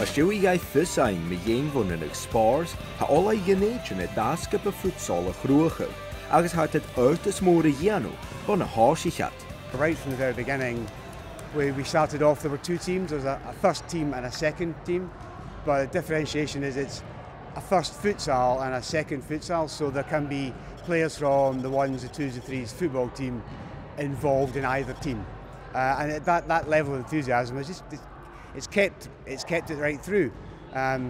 As you gai fusain me von in spars, ha all geneid in a daskip of futsal a groeger, agus had het urtus more jano, on a harsh chat. Right from the very beginning, we started off, there were two teams, there was a first team and a second team, but the differentiation is it's a first futsal and a second futsal, so there can be players from the ones, the twos, the threes football team involved in either team. And that level of enthusiasm is just, it's kept it right through.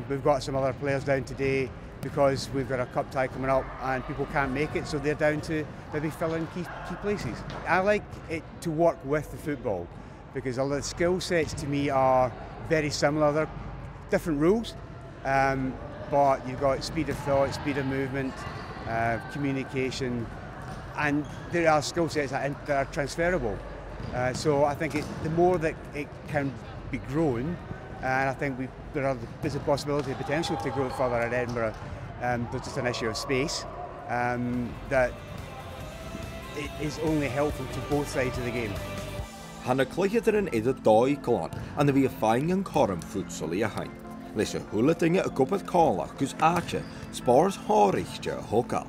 We've got some other players down today because we've got a cup tie coming up and people can't make it, so they're down to maybe fill in key places. I like it to work with the football because all the skill sets to me are very similar. They're different rules, but you've got speed of thought, speed of movement, communication, and there are skill sets that are transferable. So I think the more that it can be grown, and I think there's a possibility, potential to grow further at Edinburgh. There's just an issue of space that it is only helpful to both sides of the game. Hanna clychad in idir dói glán, and there be a fine and corum futsal I hain. Leis a hula dinge a gobad cálach, cos áte, spars hárichte hokal.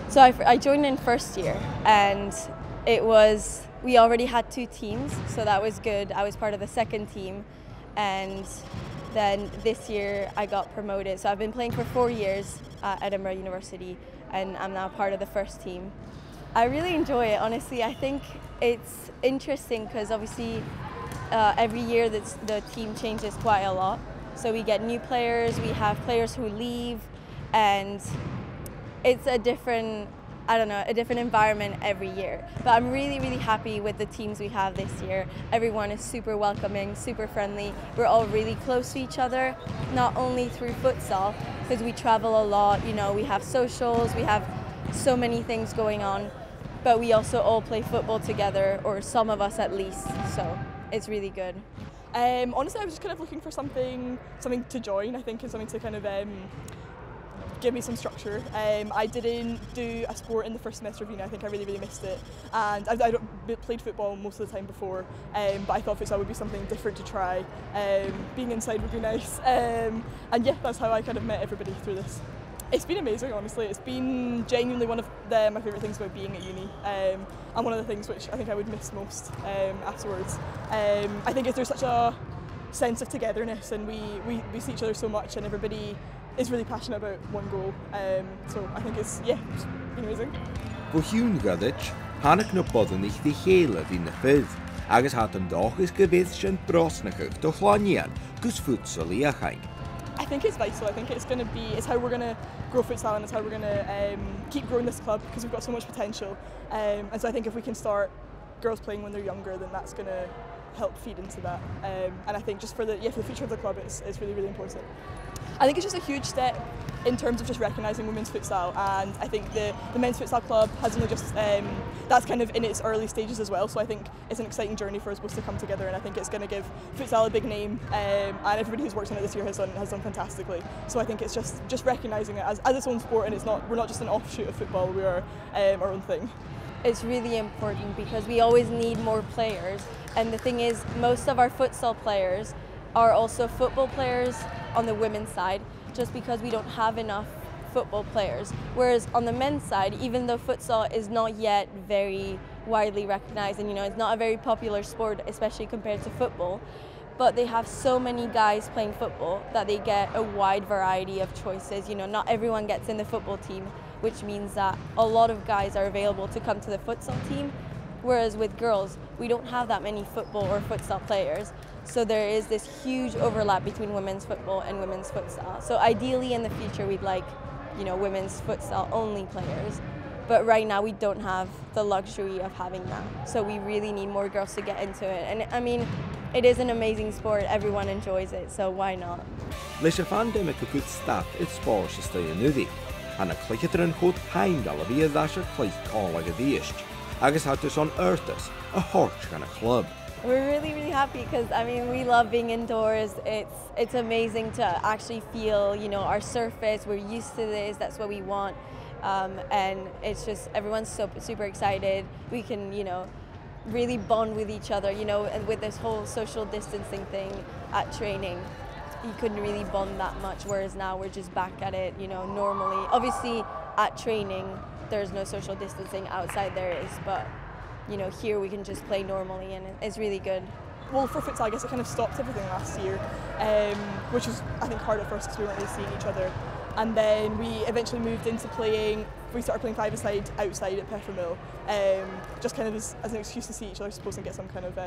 So I joined in first year, and we already had two teams, so that was good. I was part of the second team, and then this year I got promoted. So I've been playing for 4 years at Edinburgh University, and I'm now part of the first team. I really enjoy it, honestly. I think it's interesting because obviously every year the team changes quite a lot. So we get new players, we have players who leave, and it's a different environment every year. But I'm really, really happy with the teams we have this year. Everyone is super welcoming, super friendly. We're all really close to each other, not only through futsal, because we travel a lot, we have socials, we have so many things going on, but we also all play football together, or some of us at least, so it's really good. Honestly, I was just kind of looking for something to join, I think, and something to kind of give me some structure. I didn't do a sport in the first semester of uni. I think I really, really missed it. And I played football most of the time before, but I thought futsal would be something different to try. Being inside would be nice. And yeah, that's how I kind of met everybody through this. It's been amazing, honestly. It's been genuinely one of my favourite things about being at uni, and one of the things which I think I would miss most afterwards. I think there's such a sense of togetherness, and we see each other so much, and everybody is really passionate about one goal. So I think it's been amazing. Go hiún gadich, hanach na bodan ich the héle in the fydd, agus hat an doch is gyfeidd sy'n brosnachach do chlanian, gus futsal I hain. I think it's vital. I think it's how we're going to grow futsal, and it's how we're going to keep growing this club, because we've got so much potential. And so I think if we can start girls playing when they're younger, then that's going to help feed into that. And I think just for the future of the club, it's really, really important. I think it's just a huge step in terms of just recognising women's futsal, and I think the men's futsal club has only just, that's kind of in its early stages as well, so I think it's an exciting journey for us both to come together, and I think it's going to give futsal a big name, and everybody who's worked on it this year has done fantastically. So I think it's just recognising it as its own sport, and we're not just an offshoot of football, we are our own thing. It's really important because we always need more players, and the thing is, most of our futsal players are also football players on the women's side, just because we don't have enough football players. Whereas on the men's side, even though futsal is not yet very widely recognized, and it's not a very popular sport, especially compared to football, but they have so many guys playing football that they get a wide variety of choices. Not everyone gets in the football team, which means that a lot of guys are available to come to the futsal team. Whereas with girls, we don't have that many football or futsal players. So there is this huge overlap between women's football and women's futsal. So ideally in the future, we'd like, women's futsal only players. But right now we don't have the luxury of having that. So we really need more girls to get into it. And I mean, it is an amazing sport, everyone enjoys it, so why not? Leis a pandemic a good start it's spars is stay nuddy. And a clychad yn hwt hain gal a fi a ddasher clych call ag a ddiist. Agus hat us on Earthus, a horch gan a club. We're really, really happy because, we love being indoors. It's amazing to actually feel, our surface. We're used to this, that's what we want. And it's just, everyone's super excited. We can, really bond with each other, and with this whole social distancing thing at training. you couldn't really bond that much, whereas now we're just back at it, you know, normally. Obviously, at training, there's no social distancing. Outside there is, but you know, here we can just play normally, and it's really good. Well, for futsal, I guess it kind of stopped everything last year, which was, I think, hard at first because we weren't really seeing each other. And then we eventually moved into we started playing five-a-side outside at Peffermill, just kind of as an excuse to see each other, I suppose, and get some kind of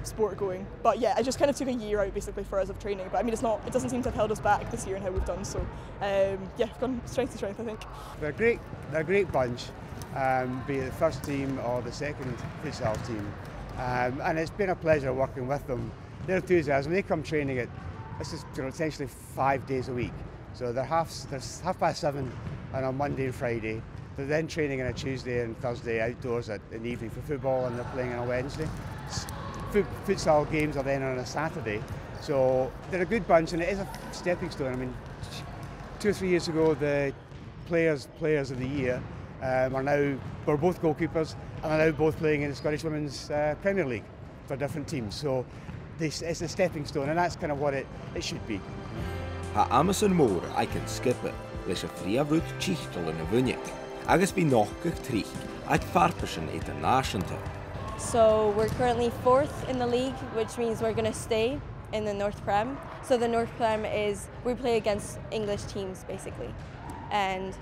sport going. But yeah, it just kind of took a year out basically for us of training. But I mean, it doesn't seem to have held us back this year and how we've done. So yeah, we've gone strength to strength, I think. They're a great bunch, be it the first team or the second futsal team. And it's been a pleasure working with them. Their enthusiasm, they come training this is, you know, essentially 5 days a week. So there's 7:30 on a Monday and Friday. They're then training on a Tuesday and Thursday outdoors in the evening for football, and they're playing on a Wednesday. Futsal games are then on a Saturday. So they're a good bunch, and it is a stepping stone. I mean, 2 or 3 years ago, the players of the year we're both goalkeepers, and are now both playing in the Scottish Women's Premier League for different teams. So it's a stepping stone, and that's kind of what it should be. Ha Amazon mór I can skip it, leis a friafrúd tíchtal in a bhuineach, agus bí nachgach trích ag farpersin international. So we're currently 4th in the league, which means we're going to stay in the North Prem. So the North Prem is, we play against English teams basically, and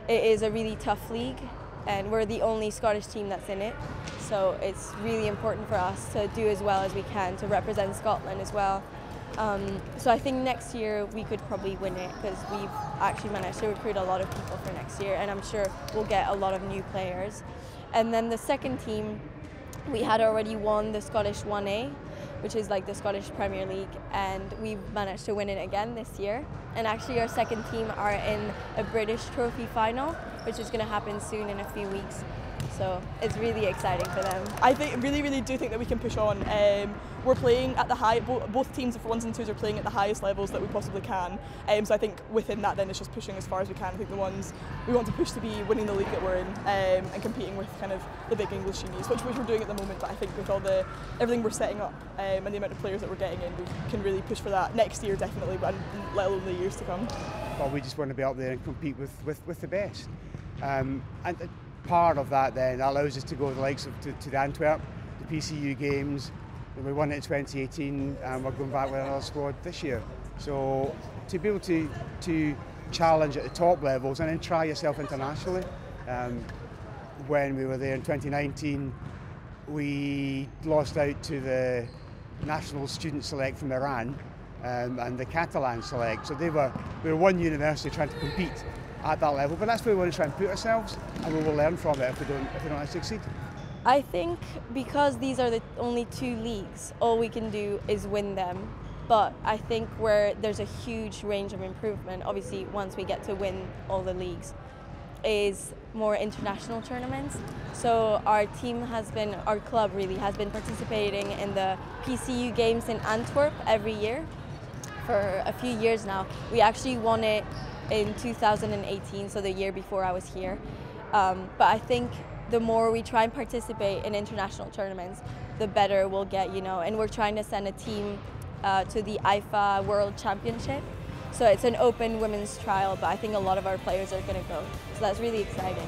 it is a really tough league, and we're the only Scottish team that's in it. So it's really important for us to do as well as we can to represent Scotland as well. So I think next year we could probably win it, because we've actually managed to recruit a lot of people for next year, and I'm sure we'll get a lot of new players. And then the second team, we had already won the Scottish 1A, which is like the Scottish Premier League, and we've managed to win it again this year. And actually our second team are in a British trophy final, which is going to happen soon in a few weeks. So it's really exciting for them. I really do think that we can push on. We're playing at the high, both teams for 1s and 2s are playing at the highest levels that we possibly can. So I think within that then it's just pushing as far as we can. I think the ones we want to push to be winning the league that we're in, and competing with kind of the big English unis, which we're doing at the moment. But I think with everything we're setting up, and the amount of players that we're getting in, we can really push for that next year definitely, but let alone the years to come. Well, we just want to be up there and compete with the best. And part of that then allows us to go to the likes of to the Antwerp, the PCU games. We won it in 2018, and we're going back with another squad this year. So to be able to challenge at the top levels and then try yourself internationally. When we were there in 2019, we lost out to the national student select from Iran, and the Catalan select. So we were one university trying to compete at that level, but that's where we want to try and put ourselves, and we will learn from it if we don't succeed. I think because these are the only 2 leagues, all we can do is win them. But I think where there's a huge range of improvement, obviously once we get to win all the leagues, is more international tournaments. So our club really has been participating in the PCU games in Antwerp every year for a few years now. We actually won it in 2018, so the year before I was here. But I think the more we try and participate in international tournaments, the better we'll get, you know. And we're trying to send a team to the IFA World Championship. So it's an open women's trial, but I think a lot of our players are going to go. So that's really exciting.